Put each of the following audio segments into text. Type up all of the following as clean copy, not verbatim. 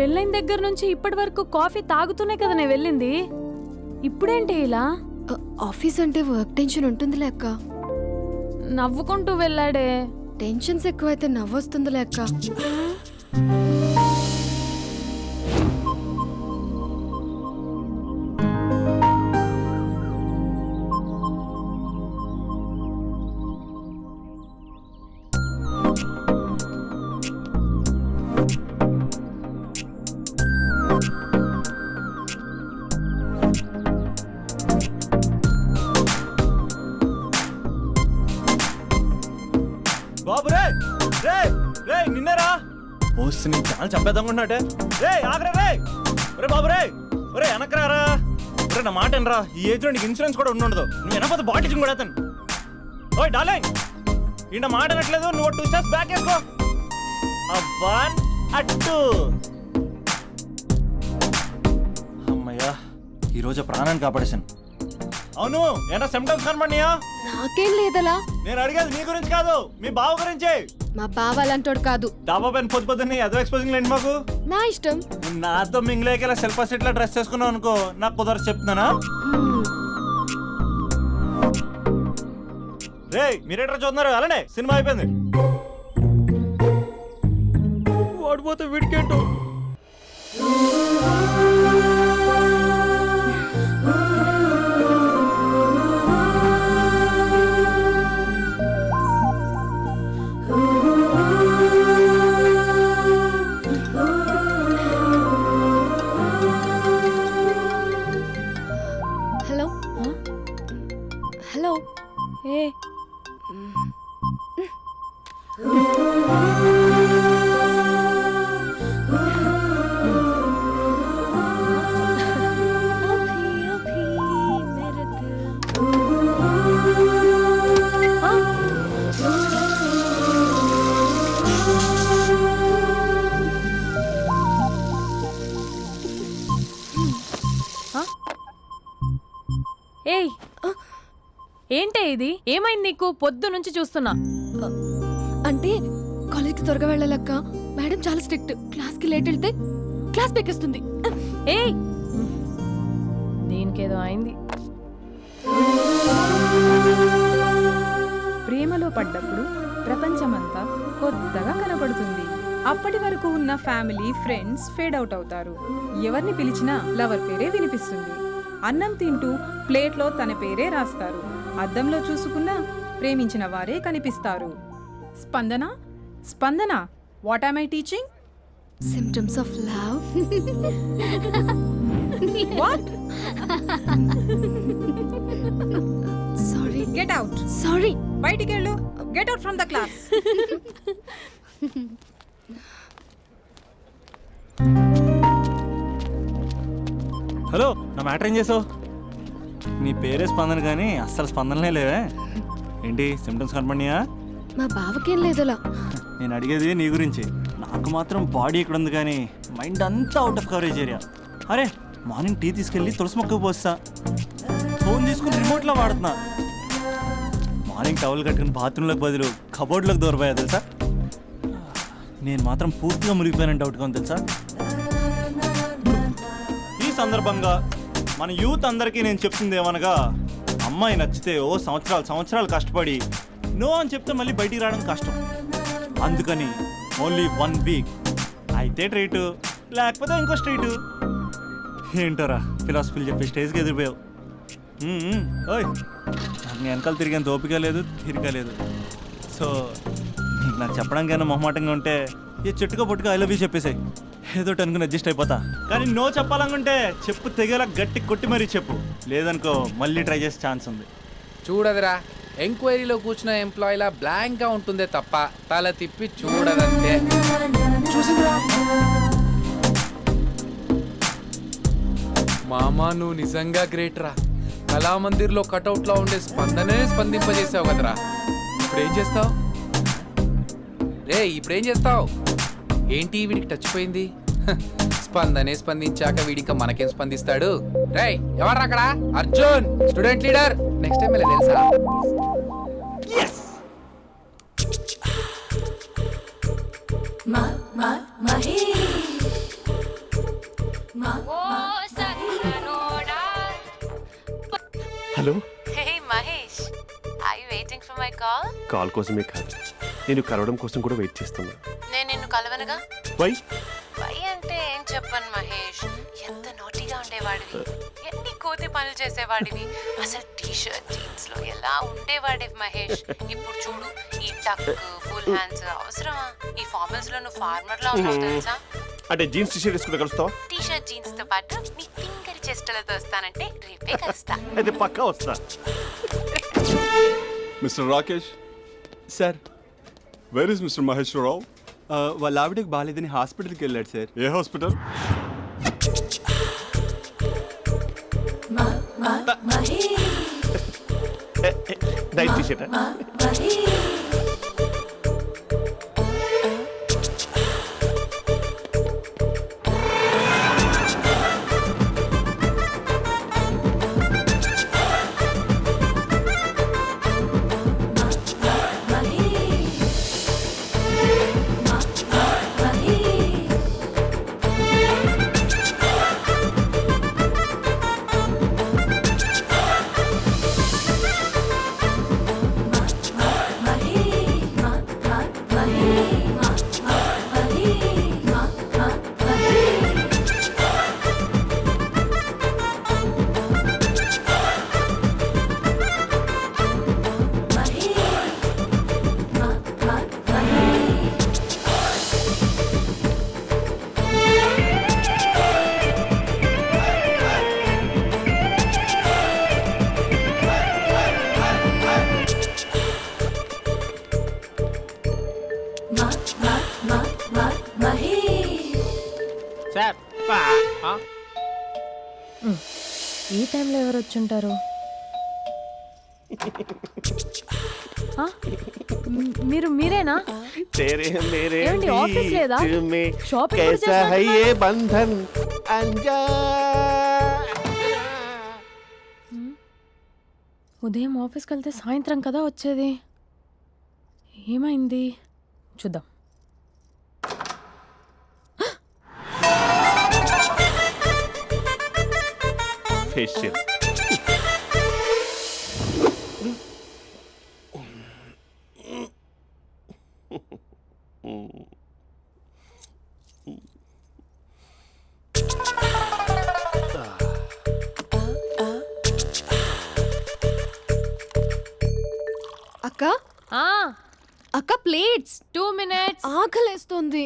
పెళ్ళైన దగ్గర నుంచి ఇప్పటి వరకు కాఫీ తాగుతూనే కదా నేను వెళ్ళింది. ఇప్పుడేంటి ఇలా? ఆఫీస్ అంటే వర్క్ టెన్షన్ ఉంటుందిలే అక్క. నవ్వుకుంటూ వెళ్ళాడే. టెన్షన్స్ ఎక్కువైతే నవ్వొస్తుందిలే అక్క. బాబు రే రే రే నిన్నేరా వస్తుంది చాలా చంపేద్దామన్నట్టే. రే ఆగరా రే. రే బాబు రే. రే వెనకరారా. రే నా మాట అనరా. ఈ ఏజ్ లో నీకు ఇన్సూరెన్స్ కూడా ఉండదు. నువ్వు వెనకపోతే బాటిల్ కూడా అతను. ఓయ్ డార్లింగ్ ఈ నా మాట అనట్లేదు. నువ్వు 2 స్టెప్స్ బ్యాక్ వేసుకో. అబ్బా అట్టు. అమ్మయ్యా ఈరోజు ప్రాణాన్ని కాపాడేశాను. అవును ఏనా సిమ్టమ్స్ కనబడినాయా? నాకేం లేదలా. నేను అడిగేది నీ గురించి కాదు, మీ బావ గురించి. మా బావ అలాంటోడు కాదు. డాబా పైన పొద్దున్నే ఎదో ఎక్స్పోజింగ్ లేండి మాకు. నా ఇష్టం. నాతో మింగిలేక సెల్ఫ్ సెట్ లా డ్రెస్ చేసుకున్నావు అనుకో, నాకు కుదరదు చెప్తున్నానా? రే మీరేట్రా చూస్తున్నారు? అలానే సినిమా అయిపోయింది. వాడిపోతే వీడికేంటో. Hello hello. ఏ ఏయ్ ఏంటే ఇది? ఏమైంది నీకు? పొద్దు నుంచి చూస్తున్నా. అంటే కాలేజ్కి త్వరగా వెళ్ళాలక్క. మేడం చాలా స్ట్రిక్ట్. క్లాస్కి లేట్ వెళ్తే క్లాస్ పెక్కేస్తుంది. ఏయ్ దీనికేదో అయింది. ప్రేమలో పడ్డప్పుడు ప్రపంచమంతా కొత్తగా కనబడుతుంది. అప్పటి వరకు ఉన్న ఫ్యామిలీ ఫ్రెండ్స్ ఫేడ్ అవుట్ అవుతారు. ఎవరిని పిలిచినా లవర్ పేరే వినిపిస్తుంది. అన్నం తింటూ ప్లేట్లో తన పేరే రాస్తారు. అద్దంలో చూసుకున్నా ప్రేమించిన వారే కనిపిస్తారు. Spandana Spandana, what am I teaching? Symptoms of love. What? Sorry. Get out. Sorry. బయటికి వెళ్ళు. Get out from the class. Hello నా మ్యాటర్ ఏం చేసావు? నీ పేరే స్పందన కానీ అస్సలు స్పందనలే లేవే. ఏంటి సిమ్టమ్స్ కనపడినాయా? మా బావకేం లేదలా. నేను అడిగేది నీ గురించి. నాకు మాత్రం బాడీ ఇక్కడ ఉంది కానీ మైండ్ అంతా అవుట్ ఆఫ్ కవరేజ్ ఏరియా. అరే మార్నింగ్ టీ తీసుకెళ్ళి తులసి మొక్కకు పోస్తా. ఫోన్ తీసుకుని రిమోట్లో వాడుతున్నా. మార్నింగ్ టవల్ కట్టుకుని బాత్రూంలోకి బదులు కబోర్డ్లోకి దూరపోయా తెలుసా. నేను మాత్రం పూర్తిగా మునిగిపోయానని డౌట్గా ఉంది తెలుసా. ఈ సందర్భంగా మన యూత్ అందరికీ నేను చెప్తుంది ఏమనగా, అమ్మాయి నచ్చితే ఓ సంవత్సరాలు కష్టపడి నో అని చెప్తే మళ్ళీ బయటికి రావడం కష్టం. అందుకని ఓన్లీ 1 వీక్ అయితే ట్రీటు, లేకపోతే ఇంకో స్ట్రీటు. ఏంటోరా ఫిలాసఫీలు చెప్పి స్టేజ్కి ఎదిరిపోయావు. ఓయ్ నాకు వెనకాల తిరిగేంత ఓపిక లేదు, తీరిక లేదు. సో నీకు నాకు చెప్పడానికైనా మొహమాటంగా ఉంటే ఏ చెట్టుగా పొట్టుగా ఐ లవ్ యూ చెప్పేసాయి. ఏదో అనుకుని అడ్జస్ట్ అయిపోతా. కానీ నో చెప్పాలనుకుంటే చెప్పు తెగేలా గట్టి కొట్టి మరీ చెప్పు. లేదనుకో మళ్ళీ ట్రై చేసే ఛాన్స్ ఉంది. చూడదురా, ఎంక్వైరీలో కూర్చున్న ఎంప్లాయీలా బ్లాంక్గా ఉంటుందే తప్ప తల తిప్పి చూడదంతే. చూసిందిరా మామా, నువ్వు నిజంగా గ్రేట్ రా. కళామందిర్లో కటౌట్లో ఉండే స్పందనే స్పందింపజేసావు కదరా. ఇప్పుడేం చేస్తావు రే? ఇప్పుడేం చేస్తావు? ఏంటి వీడికి టచ్ పోయింది? స్పందనే స్పందించాక వీడిక మనకేం స్పందిస్తాడు? రేయ్ ఎవరు అక్కడ? Arjun student leader. Next time ఇలా తెలుసా? Waiting for my call? Call కోసమే కాదు, నేను కలవడం కోసం కూడా వెయిట్ చేస్తున్నా. నేను నిన్ను కలవనుగా. వై? వై అంటే ఏం చెప్పను మహేష్, ఎంత నోటీగా ఉండేవాడివి, ఎన్ని కోతి పనులు చేసేవాడివి, అసలు టీ షర్ట్ జీన్స్ లో ఎలా ఉండేవాడివి మహేష్. ఇప్పుడు చూడు, ఈ టక్ ఫుల్ హ్యాండ్స్ అవసరమా? ఈ ఫార్మల్స్ లో నువ్వు ఫార్మర్ లా ఉన్నావు తెలుసా? అంటే జీన్స్ టీ షర్ట్ వేసుకుంటే కలుస్తావా? టీ షర్ట్ జీన్స్ తో పాటు నీ ఫింగర్ చెస్టలతో వస్తానంటే రేపే కలుస్తా. అయితే పక్కా వస్తా. Mister Rakesh, sir where is mister Maheshwararao? వాళ్ళ ఆవిడకి బాగాలేదని హాస్పిటల్కి వెళ్ళాడు సార్. ఏ హాస్పిటల్? Night T shirt. ఈ టైంలో ఎవరు వచ్చుంటారు? ఆ? మీరేనా? तेरे मेरे ఏమండి, ఆఫీస్ లేదా? बीच में షాపింగ్ కూడా कैसा है చేసినట్టున్నారు? ये बंधन अंजा. ఉదయం ఆఫీస్కి వెళ్తే సాయంత్రం కదా వచ్చేది. ఏమైంది చూద్దాం. फेशियल. అక్క ఆ, అక్క ప్లేట్స్ 2 minutes. ఆకలేస్తుంది.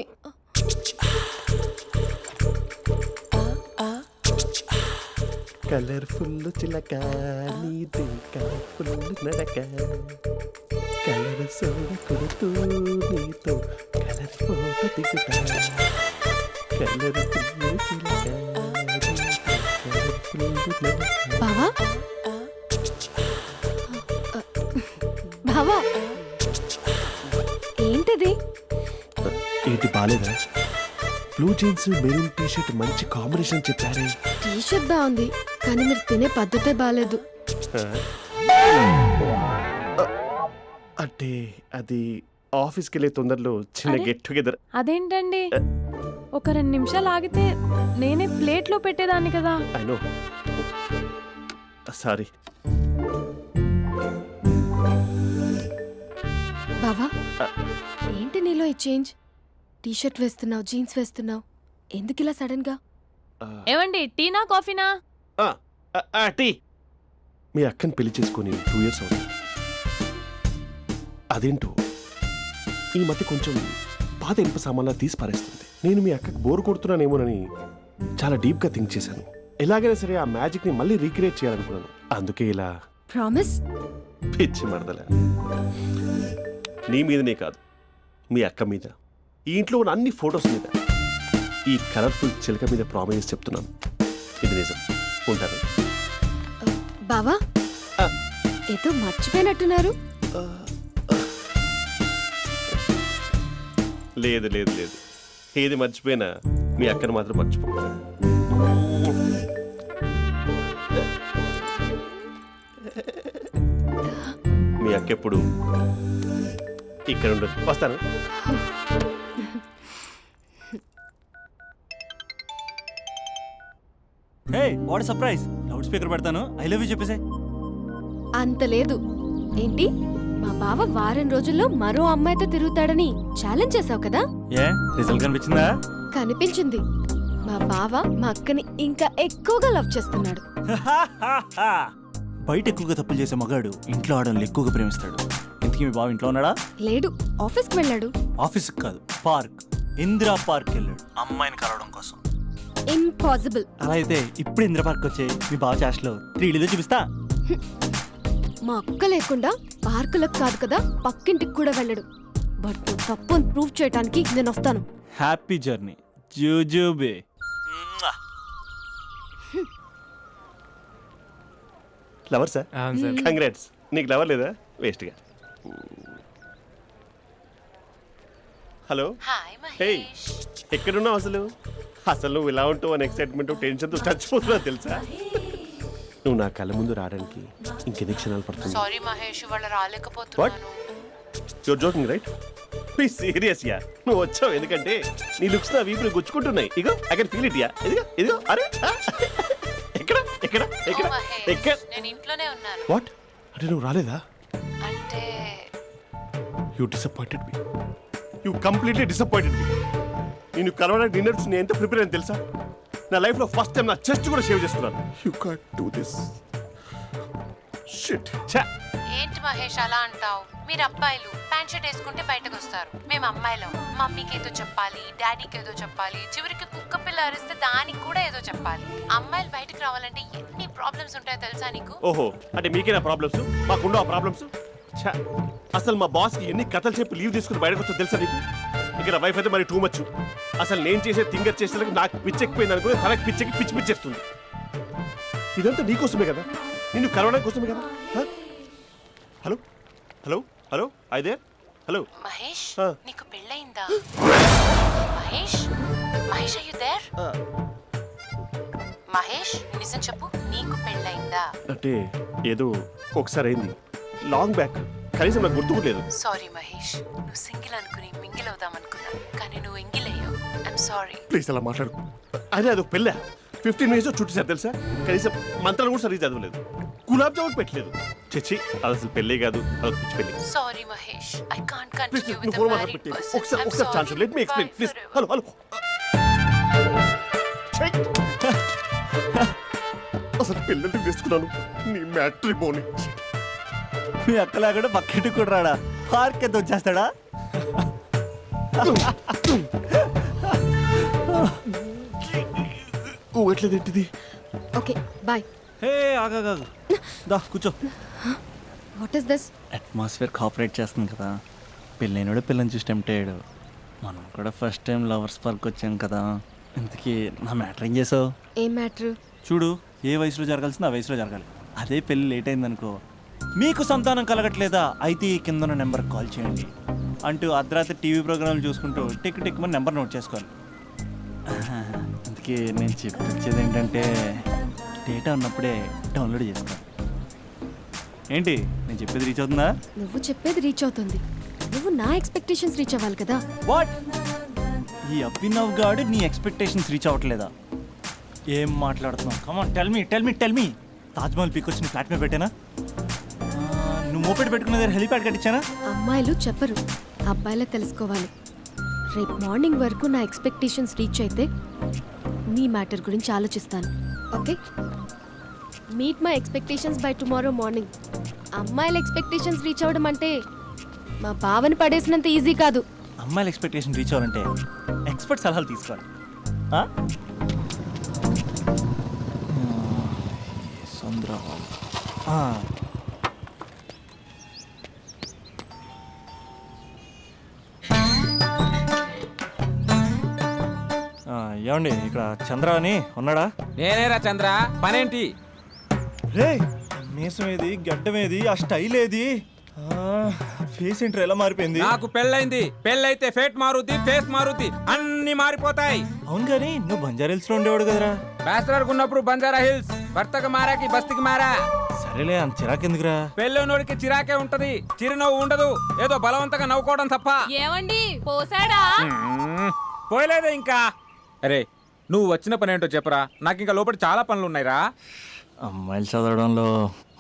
కలర్ఫుల్ చిలక నీది కలర్ఫుల్ నడక కలర్ సోడ కొడుతూ నీతో కలర్ ఫోటో దిగుతా కలర్ఫుల్ చిలక బావా బావా ఏంటిది? ఏంటి బాలేదా? Blue jeans maroon T shirt మంచి కాంబినేషన్ చెప్పారే. టీ షర్ట్ బాగుంది కానీ మీరు తినే పద్ధతే బాగాలేదు. అంటే అది ఆఫీస్కి వెళ్ళే తొందరలో చిన్న అరే? Get together. అదేంటండి, ఒక 2 నిమిషాలు ఆగితే నేనే ప్లేట్లో పెట్టేదాన్ని కదా. I know, sorry. బావా ఏంటి నీలో ఈ చేంజ్? టీ షర్ట్ వేస్తున్నావు, జీన్స్ వేస్తున్నావు, ఎందుకు ఇలా సడన్ గా? ఏమండి, టీనా కాఫీనా? టీ. మీ అక్కని పెళ్లి చేసుకొని 2 years అవుతుంది. అదేంటో ఈ మధ్య కొంచెం పాత ఇనుప సామాన్లా తీసి పారేస్తుంది. నేను మీ అక్కకు బోర్ కొడుతున్నానేమోనని చాలా డీప్గా థింక్ చేశాను. ఎలాగైనా సరే ఆ మ్యాజిక్ని మళ్ళీ రీక్రియేట్ చేయాలనుకున్నాను. అందుకే ఇలా. ప్రామిస్? పిచ్చి మరదల, నీ మీదనే కాదు, మీ అక్క మీద, ఈ ఇంట్లో ఉన్న అన్ని ఫొటోస్ మీద, ఈ కలర్ఫుల్ చిలక మీద ప్రామిస్ చెప్తున్నాను. ఇది నిజం. ఉంటాను. బావా ఏదో మర్చిపోయినట్టున్నారు. లేదు లేదు లేదు, ఏది మర్చిపోయినా మీ అక్కను మాత్రం మర్చిపో. మీ అక్క ఎప్పుడు ఇక్కడ ఉండదు. వస్తాను. హే, వాట్ సర్ప్రైజ్. లౌడ్ స్పీకర్ పెడతాను, ఐ లవ్ యూ చెప్పేసే. అంత లేదు, ఏంటి మా బావ వారం రోజుల్లో మరో అమ్మాయితో తిరుగుతాడని ఛాలెంజ్ చేసావు కదా? ఏ రిజల్ట్ కనిపించిందా? కనిపించింది. మా బావ మా అక్కని ఇంకా ఎక్కువగా లవ్ చేస్తున్నాడు. బయట ఎక్కువగా తప్పులు చేసే మగాడు ఇంట్లో ఆడవాళ్ళు ఎక్కువగా ప్రేమిస్తాడు. ఇంతకీ మీ బావ ఇంట్లో ఉన్నాడా? లేడు, ఆఫీస్కి వెళ్ళాడు. ఆఫీస్కి కాదు, పార్క్, ఇందిరా పార్క్ వెళ్ళాడు అమ్మాయిని కలవడం కోసం. ఇంపాసిబుల్. అలా అయితే ఇప్పుడు ఇందిరా పార్క్ వచ్చే మీ బావ చాష్లో 3Dలో చూపిస్తా. మా అక్క లేకుండా పార్కులకు కాదు కదా పక్కింటికి కూడా వెళ్ళడు. బట్ నువ్వు తప్పు అని ప్రూవ్ చేయడానికి నేను వస్తాను. హ్యాపీ జర్నీ జూజూబే. Lover sir, congrats. నీకు లవర్ లేదా? వేస్ట్గా. Hello, hi hey, Mahesh. ఎక్కడున్నావు అసలు? అసలు నువ్వు ఇలా ఉంటావు అని ఎక్సైట్మెంట్ టెన్షన్తో చచ్చిపోతున్నావు తెలుసా? నువ్వు నా కళ్ళ ముందు రావడానికి ఇంకెన్ని క్షణాలు పడుతుంది? సారీ మహేష్, ఇవాళ రాలేకపోతున్నాను. Your joking right? Please serious ya. నువ్వు వచ్చావు ఎందుకంటే నీ లుక్స్ నా వీపులు గుచ్చుకుంటున్నాయి. ఇగో I can feel it ya. ఇదిగో ఇదిగో. అరే ఎక్కడ ఎక్కడ ఎక్కడ ఓ మహేష్, ఎక్కడ? నేను ఇంట్లోనే ఉన్నాను. వాట్ అంటే నువ్వు రాలేదా? అంటే you disappointed me. You completely disappointed me. నేను కలవడానికి డిన్నర్స్ నేను ఎంత ప్రిపేర్ అని తెలుసా? నా లైఫ్లో ఫస్ట్ టైం నా చెస్ట్ కూడా షేవ్ చేస్తున్నాను. You can't do this shit. ఏంటి మహేష్ అలా అంటావు? మీరు అబ్బాయిలు ప్యాంట్ షర్ట్ వేసుకుంటే బయటకు వస్తారు. మేము అమ్మాయిలం మమ్మీకి ఏదో చెప్పాలి, డాడీకి ఏదో చెప్పాలి, చివరికి కుక్క పిల్ల అరిస్తే దానికి కూడా ఏదో చెప్పాలి. అమ్మాయిలు బయటకు రావాలంటే ఎన్ని ప్రాబ్లమ్స్ ఉంటాయో తెలుసా నీకు? ఓహో, అంటే మీకేనా ప్రాబ్లమ్స్? మాకుండా ఆ ప్రాబ్లమ్స్? అసలు మా బాస్కి ఎన్ని కథలు చెప్పి లీవ్ తీసుకుని బయటకు వచ్చో తెలుసా నీకు? ఇక్కడ వైఫ్ అయితే మరి టూ మచ్. అసలు నేను చేసే థింగర్ చేసేందుకు నాకు పిచ్చెక్కిపోయింది అనుకుని తనకి పిచ్చెక్కి పిచ్చి పిచ్చేస్తుంది. ఇదంతా నీకోసమే కదా, నిన్ను కలవడం కోసమే కదా. హలో హలో హలో అయితే హలో మహేష్, ఆ. నీకు పెళ్ళయిందా? Mahesh, Mahesh are you there? Mahesh, నిజం చెప్పు, నీకు పెళ్ళయిందా? అంటే ఏదో ఒకసారి అయింది, లాంగ్ బ్యాక్, కనీసం నాకు గుర్తు కూడా లేదు. సారీ మహేష్, నువ్వు సింగిల్ అనుకుని మింగిల్ అవుదాం అనుకున్నా, కానీ నువ్వు ఎంగిల్ అయ్యావు. I'm sorry. ప్లీజ్ అలా మాట్లాడు. అదే అది పెళ్ళా 15 మినిట్స్ చుట్టూ తెలుసా? కనీసం మంత్రాలు కూడా సరిగ్గా చదవలేదు, గులాబ్ జామున్ పెట్టలేదు. చచ్చి, అది అసలు పెళ్ళే కాదు, అదొక పిచ్చి పెళ్ళి. Sorry Mahesh, I can't please continue నువ్వు విత్ ఫోన్ ద మాట్లాడి మ్యారీడ్ పెట్టి పర్సన్. ఒకసారి chance let me explain please. Hello hello. అసలు పెళ్ళంటే తీసుకున్నాను నీ మ్యాట్రిమోని. మీ అక్కలాగా పక్కింటి కూడా రాడా? పార్క్ ఎంత వచ్చేస్తాడా? ఎట్లేదేంటిది? Okay bye. హే ఆగా దా కూర్చో. What is this? Atmosphere cooperate చేస్తుంది కదా. పెళ్ళైనడు పిల్లని చూసి టెంప్ట్ అయ్యాడు. మనం కూడా ఫస్ట్ టైం లవర్స్ పార్క్ వచ్చాం కదా. ఇంతకీ నా మ్యాటర్ ఏం చేసావు? ఏం మ్యాటర్? చూడు, ఏ వయసులో జరగాల్సిందో ఆ వయసులో జరగాలి. అదే పెళ్ళి లేట్ అయిందనుకో, మీకు సంతానం కలగట్లేదా అయితే ఈ కింద ఉన్న నెంబర్కి కాల్ చేయండి అంటూ అర్ధరాత్రి టీవీ ప్రోగ్రాంలు చూసుకుంటూ టిక్ టిక్ మన నెంబర్ నోట్ చేసుకోవాలి. అందుకే నేను చెప్పించేది ఏంటంటే డేటా ఉన్నప్పుడే డౌన్లోడ్ చేసుకోవాలి. ఏంటి నేను చెప్పేది రీచ్ అవుతుందా? నువ్వు చెప్పేది రీచ్ అవుతుంది, నువ్వు నా ఎక్స్పెక్టేషన్స్ రీచ్ అవ్వాలి కదా. వాట్? ఈ అభినవ్ గాడు నీ ఎక్స్పెక్టేషన్స్ రీచ్ అవ్వట్లేదా? ఏం మాట్లాడుతున్నావు? Come on tell me. Taj Mahal peak వచ్చి నీ ఫ్లాట్ మీద పెట్టానా? నువ్వు మోపెట్ పెట్టుకున్న దగ్గర హెలిప్యాడ్ కట్టించానా? అమ్మాయిలు చెప్పరు, అబ్బాయిలే తెలుసుకోవాలి. రేపు మార్నింగ్ వరకు నా ఎక్స్పెక్టేషన్స్ రీచ్ అయితే నీ మ్యాటర్ గురించి ఆలోచిస్తాను. Okay, meet my expectations by tomorrow morning. అమ్మాయిల ఎక్స్పెక్టేషన్స్ రీచ్ అవ్వడం అంటే మా బావని పడేసినంత ఈజీ కాదు. అమ్మాయిల ఎక్స్పెక్టేషన్ రీచ్ అవ్వాలంటే ఎక్స్పర్ట్ సలహాలు తీసుకోవాలి. ఏమండి, ఇక్కడ చంద్ర అని ఉన్నాడా? నేనేరా చంద్ర, పనేంటి? రే, మీసం ఏది, గడ్డం ఏది, ఆ స్టైల్ ఏది, ఫేస్ ఏంట్రా ఎలా మారిపోయింది? నాకు పెళ్ళైంది, పెళ్ళైతే ఫేట్ మారుద్ది, ఫేస్ మారుద్ది, అన్ని మారిపోతాయి. అవును కానీ నువ్వు బంజారా హిల్స్ లో ఉండేవాడు కదరా? బ్యాచిలర్ ఉన్నప్పుడు బంజారా హిల్స్, భర్తకు మారాకి బస్తికి మారా. సరేలే, అంత చిరాకెందుకురా? పెళ్ళోనోడికి చిరాకే ఉంటది, చిరునవ్వు ఉండదు, ఏదో బలవంతంగా నవ్వుకోవడం తప్ప. ఏమండి పోసాడా? పోయలేదే ఇంకా. అరే, నువ్వు వచ్చిన పని ఏంటో చెప్పరా, నాకు ఇంకా లోపల చాలా పనులు ఉన్నాయిరా. అమ్మాయిలు చదవడంలో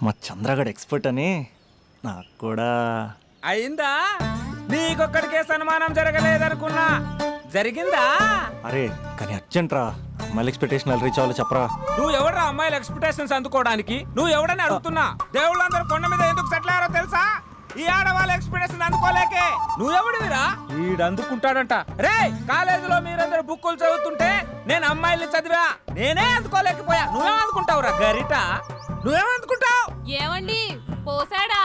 మా చంద్రగడ్ ఎక్స్పర్ట్ అని నాకు కూడా అయిందా? నీకొక్కడికే సన్మానం జరగలేదనుకున్నా, జరిగిందా? అరే కానీ అర్జెంట్ రా, మళ్ళీ ఎక్స్పెక్టేషన్ రీచ్ అవ్వాలి చెప్పరా. నువ్వు ఎవడ్రా అమ్మాయిల ఎక్స్పెక్టేషన్స్ అందుకోవడానికి? నువ్వు ఎవడని అడుగుతున్నా. దేవుళ్ళందరూ కొండ మీద ఎందుకు సెటిల్ అయ్యారో తెలుసా? ఈ ఆడవాళ్ళ ఎక్స్పెక్టేషన్ అందుకోలేకే. నువ్వెవడివిరా? వీడు అందుకుంటాడంట. రే, కాలేజీలో మీరందరూ బుక్కులు చదువుతుంటే నేను అమ్మాయిల్ని చదివా, నేనే అందుకోలేకపోయా. నువ్వేం అందుకుంటావురా గరిట? నువ్వేం అందుకుంటావు? ఏమండి పోసాడా?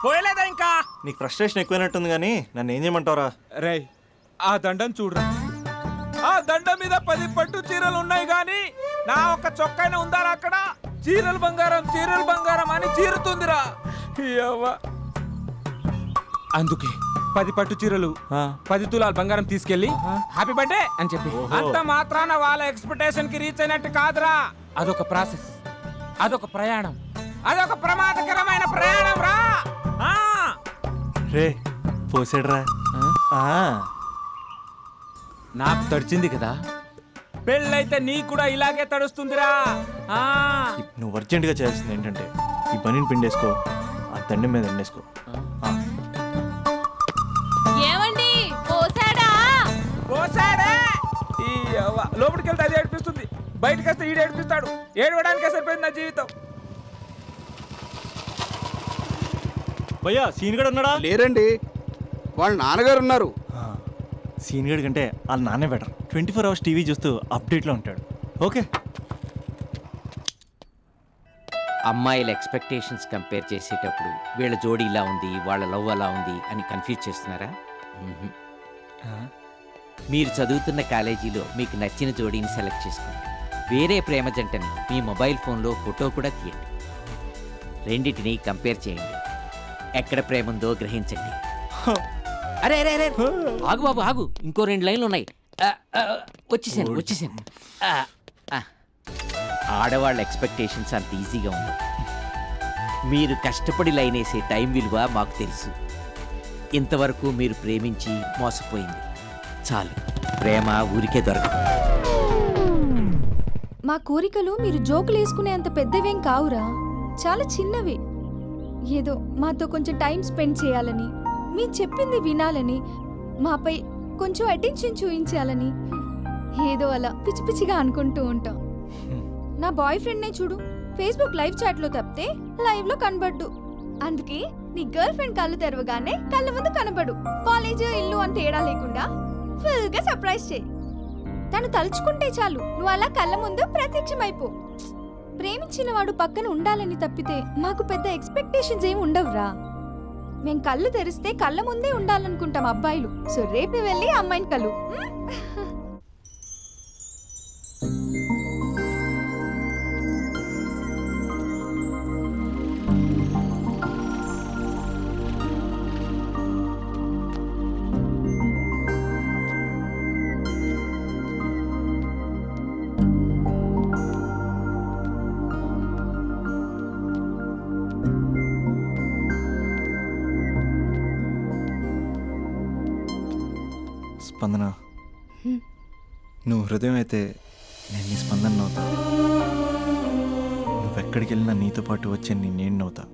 పోయలేదా ఇంకా? నీకు ఫ్రస్ట్రేషన్ ఎక్కువైనట్టుంది కానీ నన్ను ఏం చేయమంటావురా. రే, ఆ దండం చూడరా. ఆ దండం మీద 10 పట్టు చీరలు ఉన్నాయి గాని నా ఒక్క చొక్కాయిన ఉందారా అక్కడ? చీరలు బంగారం అని చీరుతుందిరా. యవ్వ. అందుకే 10 పట్టు చీరలు 10 తులాల బంగారం తీసుకెళ్లి హ్యాపీ బర్త్డే అని చెప్పి. అంత మాత్రాన వాళ్ళ ఎక్స్పెక్టేషన్ కి రీచ్ అయినట్టు కాదురా. అదొక ప్రాసెస్, అదొక ప్రయాణం, అదొక ప్రమాదకరమైన ప్రయాణం రా. రే పోసాడురా. నాకు తడిచింది కదా, పెళ్ళైతే నీకు కూడా ఇలాగే తడుస్తుందిరా. నువ్వు అర్జెంటుగా చేయాల్సింది ఏంటంటే ఈ పనిని పిండేసుకో, ఆ దండం మీద ఎండేసుకో. ఏమండి పోసాడా? పోసాడే. ఈ యవ్వ. లోపలికి వెళ్తే అది ఏడిపిస్తుంది, బయటకు వస్తే ఈడు ఏడిపిస్తాడు. ఏడవడానికే సరిపోయింది నా జీవితం. భయ్యా సీన్ గడు ఉన్నాడా? లేరండి, వాళ్ళ నాన్నగారు ఉన్నారు. సీన్ గడి కంటే వాళ్ళ నాన్నే బెటర్. 24 hours టీవీ చూస్తూ అప్డేట్లో ఉంటాడు. ఓకే. అమ్మాయిల ఎక్స్పెక్టేషన్స్ కంపేర్ చేసేటప్పుడు వీళ్ళ జోడి ఇలా ఉంది, వాళ్ళ లవ్ అలా ఉంది అని కన్ఫ్యూజ్ చేస్తున్నారా? మ్మ్హ్మ్. మీరు చదువుతున్న కాలేజీలో మీకు నచ్చిన జోడీని సెలెక్ట్ చేసుకోండి. వేరే ప్రేమ జంటని మీ మొబైల్ ఫోన్లో ఫోటో కూడా తీయండి. రెండింటిని కంపేర్ చేయండి. ఎక్కడ ప్రేమ ఉందో గ్రహించండి. అరే అరే అరే, ఆగు బాబు ఆగు, ఇంకో 2 లైన్లు ఉన్నాయి. వచ్చేసాను. ఆడవాళ్ళ ఎక్స్పెక్టేషన్స్ అంత ఈజీగా ఉండవు. మీరు కష్టపడి లైన్ వేసే టైం విలువ మాకు తెలుసు. ఇంతవరకు మీరు ప్రేమించి మోసపోయింది చాలు. ప్రేమ ఊరికే దొరకదు. మా కోరికలు మీరు జోకులు వేసుకునే అంత పెద్దవేం కావురా, చాలా చిన్నవి. ఏదో మాతో కొంచెం టైం స్పెండ్ చేయాలని, మీ చెప్పింది వినాలని, మాపై కొంచెం అటెన్షన్ చూపించాలని ఏదో అలా పిచ్చి పిచ్చిగా అనుకుంటూ ఉంటాం. నా బాయ్ ఫ్రెండ్నే చూడు, ఫేస్బుక్ లైవ్ చాట్లో తప్పితే లైవ్లో కనబడ్డు. అందుకే నీ గర్ల్ ఫ్రెండ్ కళ్ళు తెరవగానే కళ్ళ ముందు కనబడు. కాలేజ్ ఇల్లు అని తేడా లేకుండా ఫుల్గా సర్ప్రైజ్ చేయి. తను తలుచుకుంటే చాలు నువ్వు అలా కళ్ళ ముందు ప్రత్యక్షమైపో. ప్రేమించిన వాడు పక్కన ఉండాలని తప్పితే మాకు పెద్ద ఎక్స్పెక్టేషన్స్ ఏమి ఉండవురా. మేం కళ్ళు తెరిస్తే కళ్ళ ముందే ఉండాలనుకుంటాం అబ్బాయిలు. సో రేపు వెళ్ళి అమ్మాయిని కలు. స్పందన, నువ్వు హృదయం అయితే నేను నీ స్పందన నవ్వుతా. నువ్వెక్కడికి వెళ్ళినా నీతో పాటు వచ్చే నేను నవ్వుతా.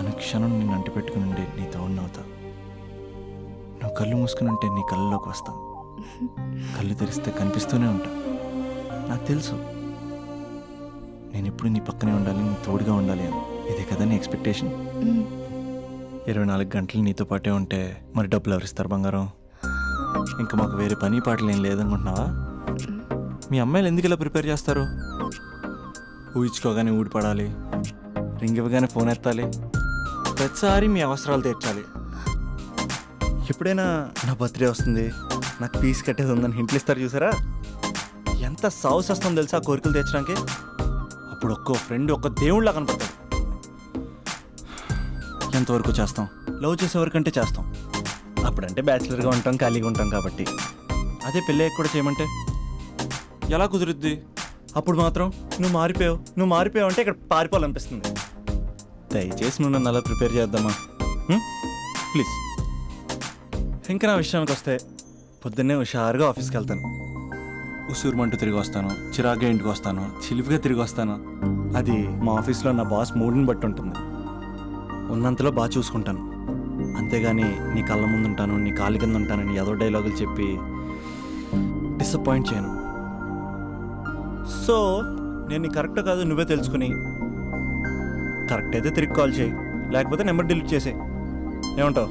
అనుక్షణం నిన్ను అంటి పెట్టుకుని ఉండే నీ తోడు నవ్వుతా. నువ్వు కళ్ళు మూసుకుని ఉంటే నీ కళ్ళలోకి వస్తా. కళ్ళు తెరిస్తే కనిపిస్తూనే ఉంటా. నాకు తెలుసు నేను ఎప్పుడు నీ పక్కనే ఉండాలి, నీ తోడుగా ఉండాలి అని. ఇదే కదా నీ ఎక్స్పెక్టేషన్. 24 గంటలు నీతో పాటే ఉంటే మరి డబ్బులు ఎవరిస్తారు బంగారం? ఇంకా మాకు వేరే పని పాటలు ఏం లేదనుకుంటున్నావా? మీ అమ్మాయిలు ఎందుకు ఇలా ప్రిపేర్ చేస్తారు? ఊహించుకోగానే ఊడిపడాలి, రింగ్ ఇవ్వగానే ఫోన్ ఎత్తాలి, ప్రతిసారి మీ అవసరాలు తీర్చాలి. ఎప్పుడైనా నా బర్త్డే వస్తుంది, నాకు ఫీజు కట్టేది ఉందని హింట్లు ఇస్తారు చూసారా? ఎంత సాహసం వస్తుందో తెలుసా కోరికలు తీర్చడానికి. అప్పుడు ఒక్కో ఫ్రెండ్ ఒక్క దేవుళ్ళ కనపడతాడు. ఎంతవరకు చేస్తాం? లవ్ చేసేవరకంటే చేస్తాం. అప్పుడంటే బ్యాచిలర్గా ఉంటాం, ఖాళీగా ఉంటాం కాబట్టి. అదే పెళ్ళి కూడా చేయమంటే ఎలా కుదురుద్ది? అప్పుడు మాత్రం నువ్వు మారిపోయావు అంటే ఇక్కడ పారిపోవాలనిపిస్తుంది. దయచేసి నువ్వు నన్ను అలా ప్రిపేర్ చేద్దామా ప్లీజ్. ఇంకా నా విషయానికి వస్తే పొద్దున్నే హుషారుగా ఆఫీస్కి వెళ్తాను. ఉసూరుమంటూ తిరిగి వస్తాను, చిరాగ్గా ఇంటికి వస్తాను, చిలిపిగా తిరిగి వస్తాను. అది మా ఆఫీస్లో నా బాస్ మూడ్ని బట్టి ఉంటుంది. ఉన్నంతలో బాగా చూసుకుంటాను, అంతేగాని నీ కళ్ళ ముందు ఉంటాను, నీ కాలు కింద ఉంటానని ఏదో డైలాగులు చెప్పి డిసప్పాయింట్ చేయను. సో నేను నీ కరెక్ట్ కాదు నువ్వే తెలుసుకుని కరెక్ట్ అయితే తిరిగి కాల్ చేయి, లేకపోతే నెంబర్ డిలీట్ చేసే. ఏమంటావు?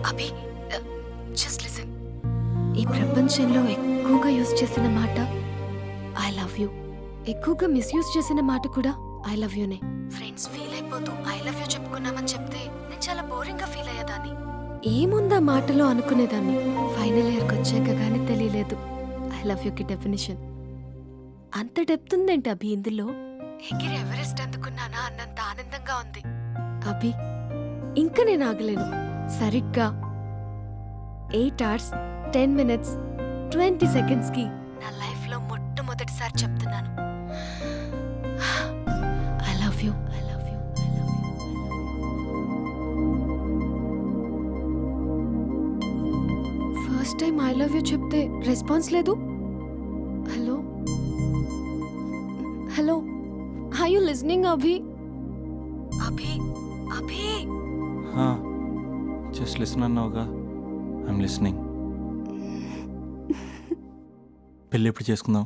అభి, జస్ట్ లిసన్. ఈ ప్రపంచంలో ఎక్కువగా యూజ్ చేసిన మాట ఐ లవ్ యూ, ఎక్కువగా మిస్యూజ్ చేసిన మాట కూడా ఐ లవ్ యూనే. ఫ్రెండ్స్ ఫీల్ అయిపోతూ ఐ లవ్ యూ చెప్పుకున్నామని చెప్తే నేను చాలా బోరింగ్ గా ఫీల్ అయ్యేదాన్ని. ఏముందా మాటలో అనుకునేదాన్ని. ఫైనల్ ఇయర్కి వచ్చాక కానీ తెలియలేదు ఐ లవ్ యూకి డెఫినేషన్. అంత డెప్త్ ఉందేంటి అభి ఇందులో? ఎగిరి ఎవరెస్ట్ అందుకున్నానా అన్నంత ఆనందంగా ఉంది అభి. ఇంకా నేను ఆగలేను. సరిగ్గా 8 hours 10 minutes 20 seconds కి నా లైఫ్ లో మొట్టమొదటిసారి చెప్తున్నాను I love you, I love you, I love you. First time I love you చెప్తే రెస్పాన్స్ లేదు. Hello hello, are you listening Abhi? Abhi Abhi just listen అన్నావుగా, ఐఎమ్ లిసనింగ్. పెళ్ళి ఎప్పుడు చేసుకుందాం?